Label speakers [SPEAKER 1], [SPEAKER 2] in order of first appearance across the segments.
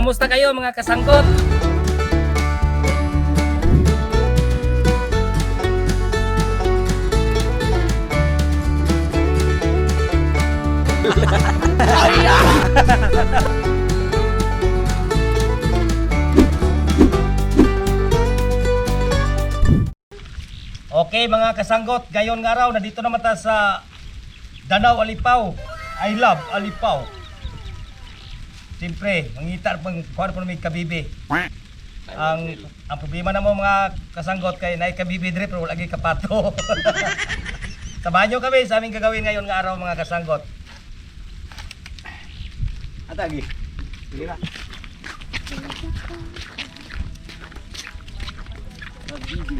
[SPEAKER 1] Kamusta kayo mga kasangkot? Okay mga kasanggot, gayon nga raw, nandito naman tayo sa Danau Alipaw. I love Alipaw. Siyempre, mangita pang kuhan po may kabibi. Ang problema na mo mga kasanggot kay naay kabibi dire pero wala gyud kapato. Samahan nyo kami sa aming gagawin ngayon nga araw mga kasanggot. Atagi. Sige na. Kabibi.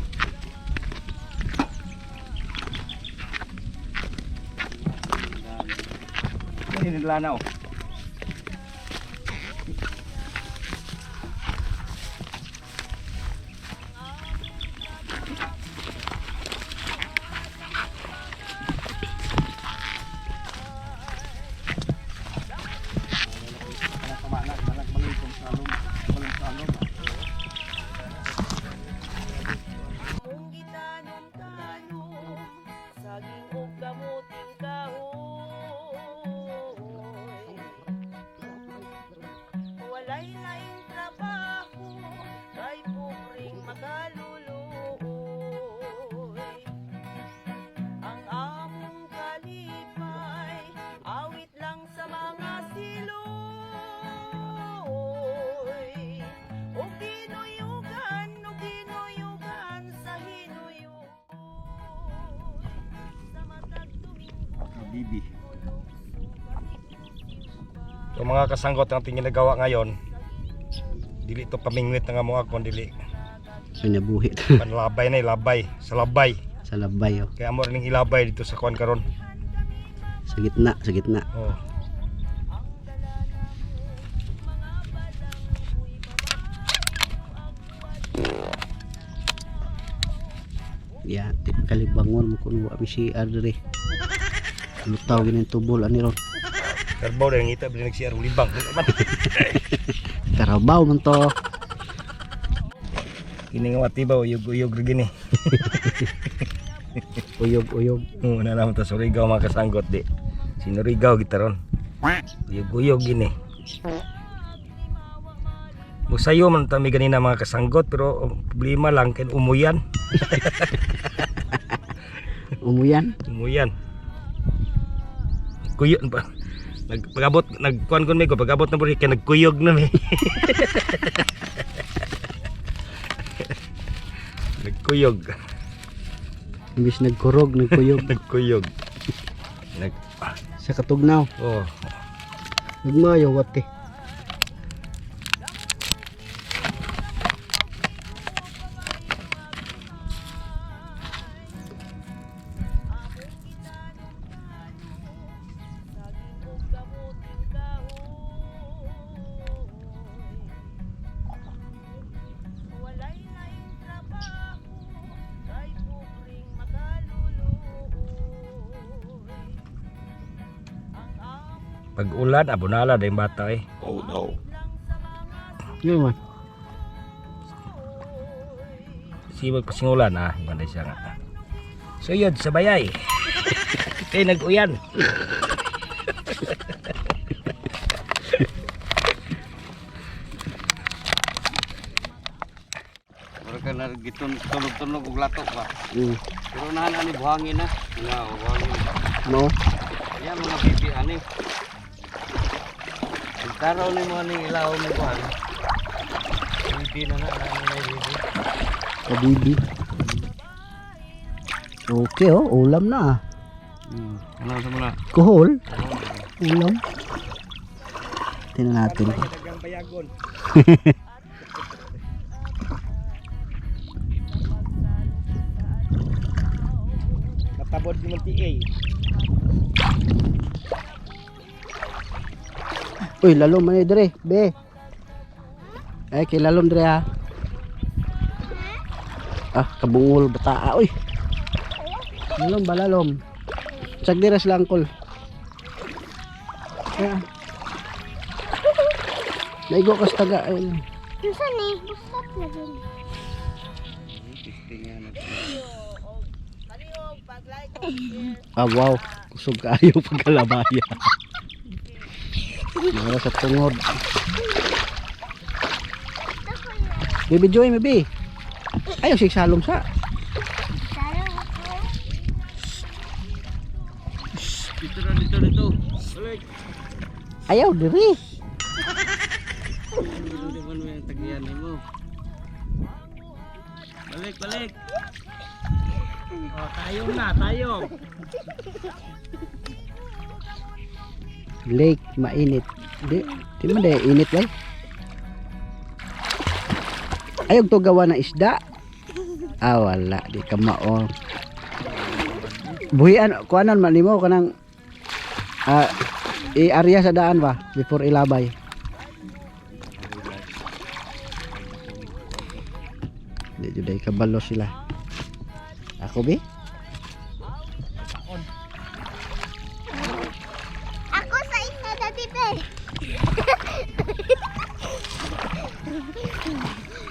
[SPEAKER 1] Ini lanaw.
[SPEAKER 2] Lain-laing trabaho kay pupring magaluluoy. Ang among kalipay awit lang sa mga siloy. O kinuyugan sa hinuyuy. Sa matag Domingo
[SPEAKER 1] Bibi. So mga kasanggot ang tingin nagawa ngayon, dili to pamingwit nga mo akong dili.
[SPEAKER 3] Pinabuhit.
[SPEAKER 1] Panlabay na ilabay, sa labay.
[SPEAKER 3] Sa labay oh.
[SPEAKER 1] Kaya mo ring ilabay dito sa kuan karon.
[SPEAKER 3] Sa gitna, sa gitna.
[SPEAKER 1] Oh.
[SPEAKER 3] Ya, kalibangon mo kuno wa si Adre. Lutaw ginin tubol ani ron.
[SPEAKER 1] Karbaw rin ngita bilin nagsiar ulibang.
[SPEAKER 3] Karabaw man to.
[SPEAKER 1] Kini nga wati ba uyog-uyog ra gini.
[SPEAKER 3] Uyog-uyog.
[SPEAKER 1] Na naman ta Surigao mga kasanggot di. Sinurigaw kita ron. Uyog-uyog gini. Musayo man ta mi ganina mga kasanggot pero problema lang kay umuyan.
[SPEAKER 3] Umuyan.
[SPEAKER 1] Umuyan. Kuyon pa. Nagpagabot nagkuan kon may ko pagabot na pud kay nagkuyog na may. Nagkuyog.
[SPEAKER 3] Imbis nagkurog, nagkuyog.
[SPEAKER 1] Nagkuyog.
[SPEAKER 3] Sa katugnaw.
[SPEAKER 1] Oh.
[SPEAKER 3] Nagmayo wate.
[SPEAKER 1] Pag ulan abunala day bata eh.
[SPEAKER 3] Oh no. Yun man.
[SPEAKER 1] Sibag pasingulan iban siya nga. So yun sa bayay. Kay nag-uyan.
[SPEAKER 4] Ka na tunog-tunog og lato ba. Pero nahan ani buhangin na. Nga buhangin.
[SPEAKER 3] No.
[SPEAKER 4] Yan mga bibi ani. Karaw ni mo ning ilaw ni buhan. Bibi na bibi.
[SPEAKER 3] Kabibi. Okay oh, ulam na.
[SPEAKER 4] Ano sa muna?
[SPEAKER 3] Kuhol. Ulam. Tingnan natin.
[SPEAKER 1] Dagang bayagon. Matabod di man TA.
[SPEAKER 3] Uy, lalom man dire, be. Ay, kay lalom dire ha. Ah, kabungol bataa, uy. Lalom ba lalom? Sag dire sila angkol. Ayan. Naigo kas taga. Ayun.
[SPEAKER 5] Saan eh? Busap na din.
[SPEAKER 4] Testing yan.
[SPEAKER 2] Kaliog, pag-like o share.
[SPEAKER 3] Ah, wow. Kusog kayo pagkalabaya. Mara sa tungod. Baby Joy, baby. Ayaw sigsalom sa.
[SPEAKER 5] Sarang ako.
[SPEAKER 4] Dito. Balik.
[SPEAKER 3] Ayaw diri.
[SPEAKER 4] Hindi mo yung tagiyan mo. Balik.
[SPEAKER 1] Oh, tayong na, tayong.
[SPEAKER 3] Lake mainit. Di man day init bay. Ayaw to gawa na isda. Ah wala, di ka mao. Buhian kuanan man nimo kanang i-area sa daan ba before ilabay. Di juday kabalo sila. Ako bi?
[SPEAKER 5] Ako sa isda dati pe.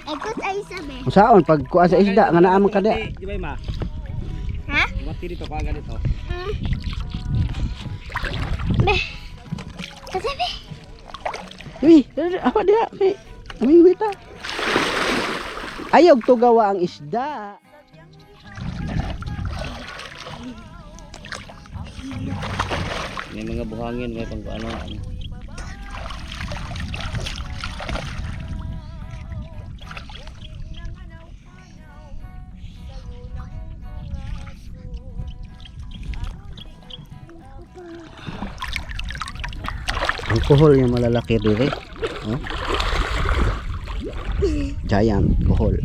[SPEAKER 5] Ako sa isda be.
[SPEAKER 3] Usaon pag kuan sa isda nga naa man kada.
[SPEAKER 1] Di ba ma?
[SPEAKER 5] Ha?
[SPEAKER 1] Mati dito ka ganito.
[SPEAKER 5] Be. Kasi be.
[SPEAKER 3] Uy, apa dia? Aming wita. Ayaw to gawa ang isda.
[SPEAKER 4] May mga buhangin, may pang ano.
[SPEAKER 3] Ang kuhol yung malalaki dito. Oh. Giant kuhol.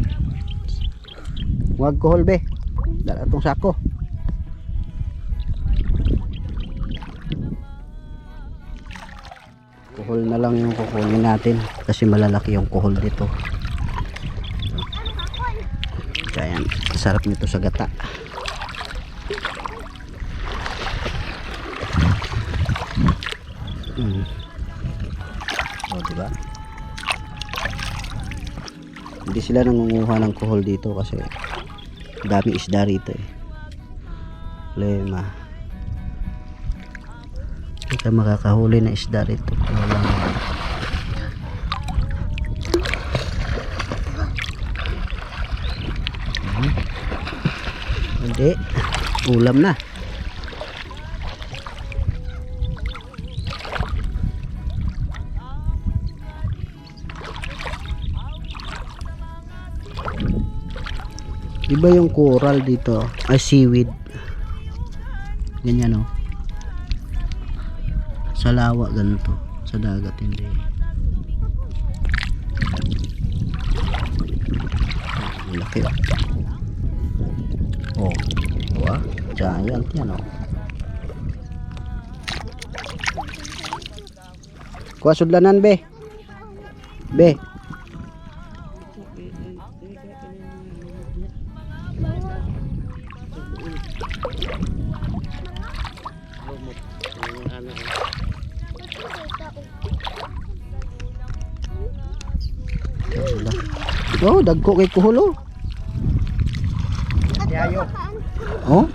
[SPEAKER 3] Huwag kuhol be. Dala itong sako. Kuhol na lang yung kukunin natin kasi malalaki yung kuhol dito. Giant. Sarap nito sa gata. Oh, diba? Hindi sila nangunguha ng kuhol dito kasi dami isda rito eh. Problema. Hindi ka makakahuli na isda rito. Walang hindi. Ulam na. Iba yung coral dito, ay seaweed. Ganyan oh. Sa lawa ganito, sa dagat hindi. Ang laki oh. Oh, diba? Giant yan oh. Kuha sudlanan be. Be. Oh, dagko kay kuhulo.
[SPEAKER 1] Tiayo.
[SPEAKER 3] Oh,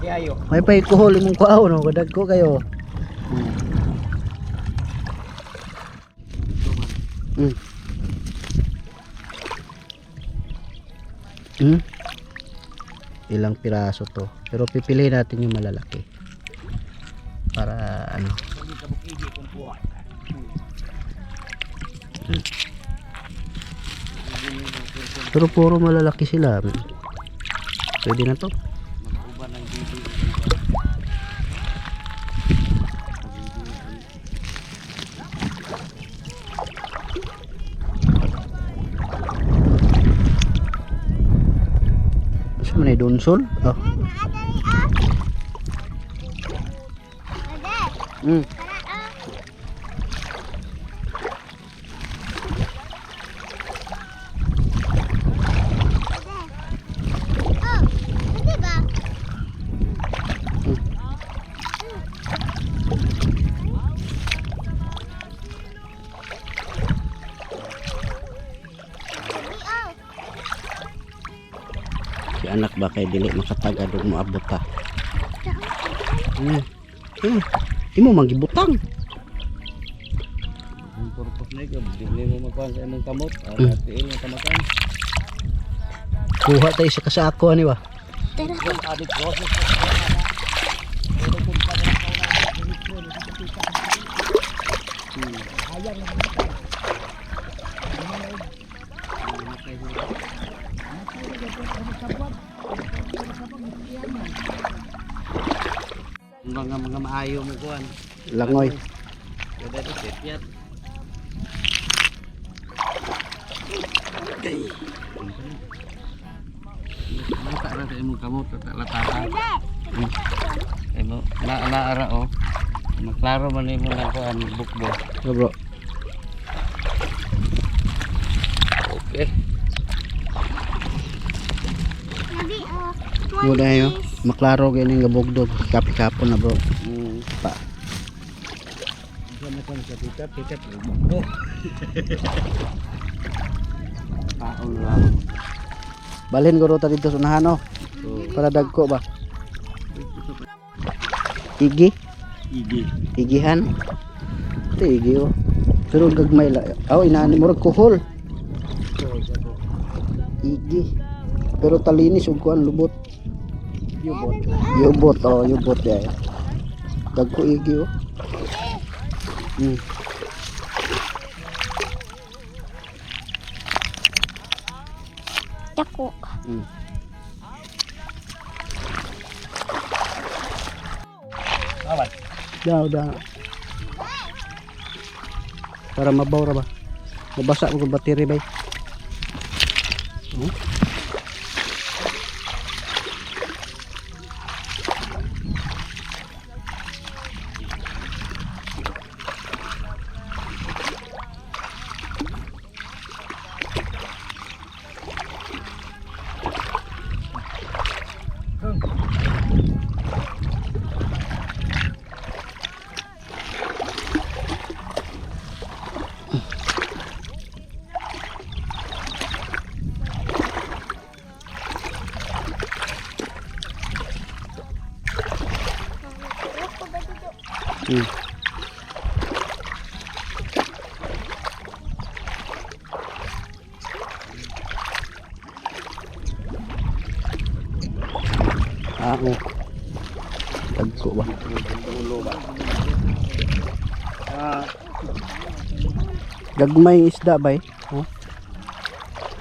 [SPEAKER 1] Tiayo.
[SPEAKER 3] may pay kuhol imong kuaw no, dagko kayo. Ilang piraso to, pero pipiliin natin yung malalaki para ano. Pero puro malalaki sila. Pwede na to.
[SPEAKER 4] Mag-uban ng bibi.
[SPEAKER 3] Sa manay donsol? Oh. Mm. anak ba kay dili makataga dog mo abot ta. Imo manggibutang.
[SPEAKER 4] Ang purpose na ikaw, dili mo makuha sa imong kamot. Tiil mo kamakan.
[SPEAKER 3] Kuha tayo sa kasako ani ba?
[SPEAKER 4] Mga maayo mo kuhan.
[SPEAKER 3] Langoy.
[SPEAKER 4] Kada ito setiyat. Nata ra sa imong kamot latata. Ay mo naara oh. Maklaro man nimo lang kuhan bukbo.
[SPEAKER 3] So bro.
[SPEAKER 4] Okay.
[SPEAKER 5] Nabi,
[SPEAKER 3] Muna yo. Maklaro gani nga bugdog kapi-kapon na bro. Pa.
[SPEAKER 4] Sama kan sa tikat bukbo. Paon lang.
[SPEAKER 3] Balhin guro ta dito sa unahan no. Para dagko ba? Igi,
[SPEAKER 4] Igi.
[SPEAKER 3] igihan. Ito igi oh. Pero gagmay la. Aw inaani mo rag kuhol. Igi. Pero talinis ug kuan lubot. Yubot oh, yubot ya. Dagko igi oh.
[SPEAKER 5] Dako.
[SPEAKER 1] Aman.
[SPEAKER 3] Daw. Para mabaw ra ba? Mabasa mo kung battery bay. Oo. Dagko ba? Gagmay isda ba eh? Oh.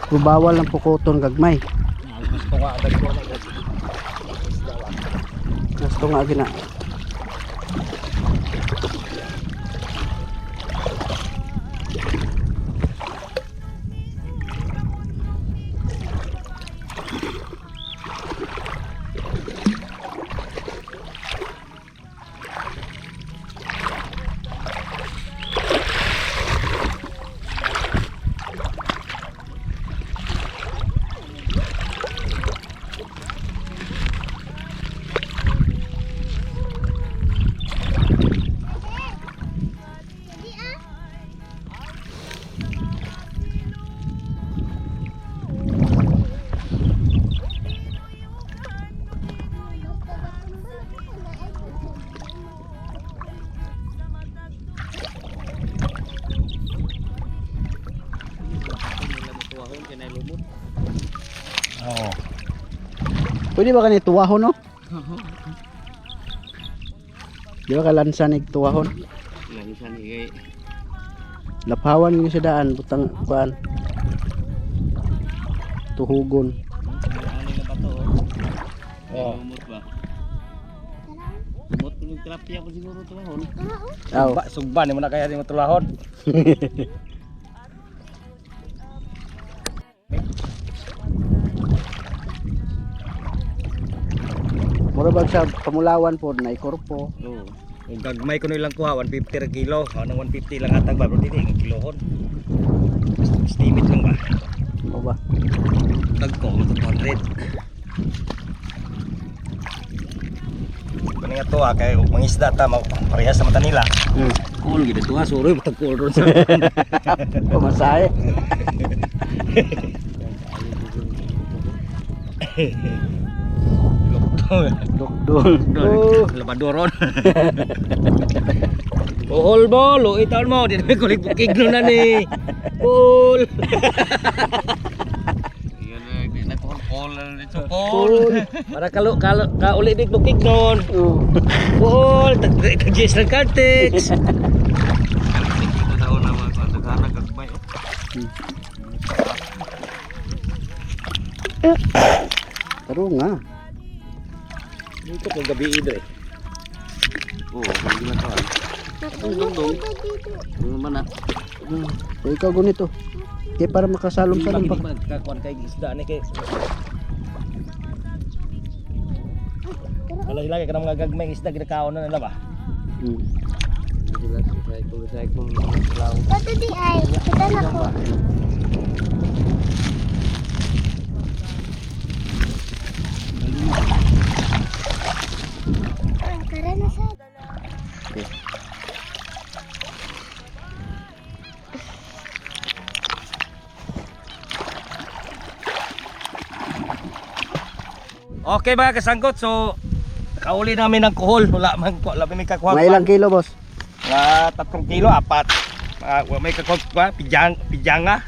[SPEAKER 3] Kung bawal ang pukoton gagmay.
[SPEAKER 1] Gusto nga dagko na.
[SPEAKER 3] Gusto nga gina.
[SPEAKER 1] Oo.
[SPEAKER 3] Pwede ba kanito tuwahon no? Di ba kalansan ig tuwahon?
[SPEAKER 4] Lang sa ni
[SPEAKER 3] Lapawan ni sa daan butang kuan. Tuhugon.
[SPEAKER 4] ano na ba to?
[SPEAKER 1] Oo.
[SPEAKER 4] Lumot ba? Lumot ng tilapia ko siguro to hon.
[SPEAKER 3] Aw.
[SPEAKER 1] Sugba ni mo na kaya di mo tulahon.
[SPEAKER 3] Mura bag sa pamulawan po na ikorpo.
[SPEAKER 4] Oo.
[SPEAKER 1] Kung gagmay ko nilang kuha 150 ra kilo, nang 150 lang atag ba bro dili ang kilohon. Estimate lang ba?
[SPEAKER 3] Mo ba?
[SPEAKER 1] Dagko 200. Kani nga tuwa kay mangisda ta parehas sa mata nila.
[SPEAKER 4] Cool gid to ha, sorry matag cool ron sa.
[SPEAKER 3] Pamasahe. Dokdong.
[SPEAKER 1] Oh, labadoron. Pohol mo, luitan mo, di na kulit bukig no na ni. Pohol.
[SPEAKER 4] Iyan na, di na kol na dito kol.
[SPEAKER 1] Para ka uli dik bukig non.
[SPEAKER 3] Oh.
[SPEAKER 1] Pohol, tag-gis ng Cartex.
[SPEAKER 4] Ito daw naman kung naghanag kagbay.
[SPEAKER 3] Taro nga.
[SPEAKER 1] Dito kung gabi idre.
[SPEAKER 4] Oo, hindi na to. Dong. Ano naman na?
[SPEAKER 3] O ikaw gunito. Kaya para makasalom-salom pa.
[SPEAKER 1] Kakuan kay isda ni kay. Kalau hilagay ka ng mga gagmay isda ginakaon na nila ba?
[SPEAKER 4] Sila cycle lang.
[SPEAKER 5] Bato di ay. Kita na ko. Kara na sa.
[SPEAKER 1] Okay mga kasanggot, so nakauli namin ng kuhol. Wala may kakuha.
[SPEAKER 3] Mga ilang kilo, boss?
[SPEAKER 1] Mga 3 kilo, 4. May kakuha, pijanga.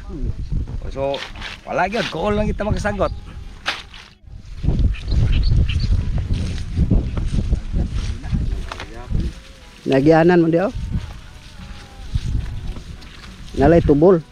[SPEAKER 1] So wala gyud, kuhol lang kita mga kasanggot.
[SPEAKER 3] Nagyanan mo di oh. Nalay tubol.